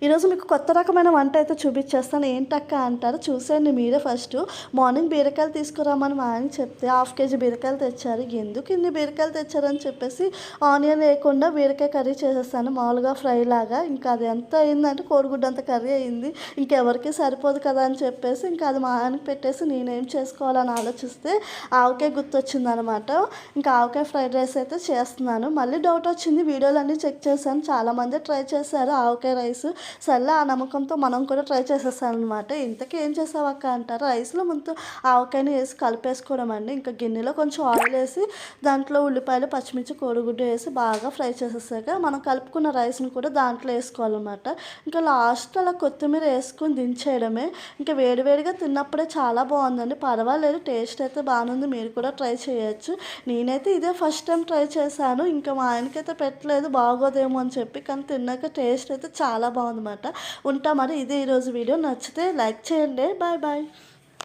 ఈరోజు మీకు కొత్త రకమైన వంట అయితే చూపించేస్తాను. ఏంటక్క అంటారు, చూసేయండి మీరే ఫస్ట్. మార్నింగ్ బీరకాయలు తీసుకురామని మా ఆయన చెప్తే హాఫ్ కేజీ బీరకాయలు తెచ్చారు. ఎందుకు ఇన్ని బీరకాయలు తెచ్చారని చెప్పేసి ఆనియన్ వేయకుండా బీరకాయ కర్రీ చేసేస్తాను, మామూలుగా ఫ్రై లాగా. ఇంకా అది ఎంత అయిందంటే కోడిగుడ్డు అంత కర్రీ అయింది. ఇంకెవరికి సరిపోదు కదా అని చెప్పేసి ఇంకా అది మా ఆయనకి పెట్టేసి నేనేం చేసుకోవాలని ఆలోచిస్తే ఆవకాయ గుర్తొచ్చింది అనమాట. ఇంకా ఆవకాయ ఫ్రైడ్ రైస్ అయితే చేస్తున్నాను. మళ్ళీ డౌట్ వచ్చింది, వీడియోలన్నీ చెక్ చేశాను, చాలామంది ట్రై చేశారు ఆవకాయ రైస్. సర్లే ఆ నమ్మకంతో మనం కూడా ట్రై చేసేసాను అనమాట. ఇంతకీ ఏం చేసావు అక్క అంటారు, రైస్లో ముందు ఆవకాయని వేసి కలిపేసుకోవడం అండి. ఇంకా గిన్నెలో కొంచెం ఆయిల్ వేసి దాంట్లో ఉల్లిపాయలు, పచ్చిమిర్చి, కోడిగుడ్డు వేసి బాగా ఫ్రై చేసేసాక మనం కలుపుకున్న రైస్ని కూడా దాంట్లో వేసుకోవాలన్నమాట. ఇంకా లాస్ట్ అలా కొత్తిమీర వేసుకొని దించేయడమే. ఇంకా వేడివేడిగా తిన్నప్పుడే చాలా బాగుందండి, పర్వాలేదు, టేస్ట్ అయితే బాగుంది. మీరు కూడా ట్రై చేయొచ్చు. నేనైతే ఇదే ఫస్ట్ టైం ట్రై చేశాను. ఇంకా మా ఆయనకైతే పెట్టలేదు బాగోదేమో అని చెప్పి, కానీ తిన్నాక టేస్ట్ అయితే చాలా బాగుందన్నమాట. ఉంటా మరి, ఇదే ఈరోజు వీడియో. నచ్చితే లైక్ చేయండి. Bye bye.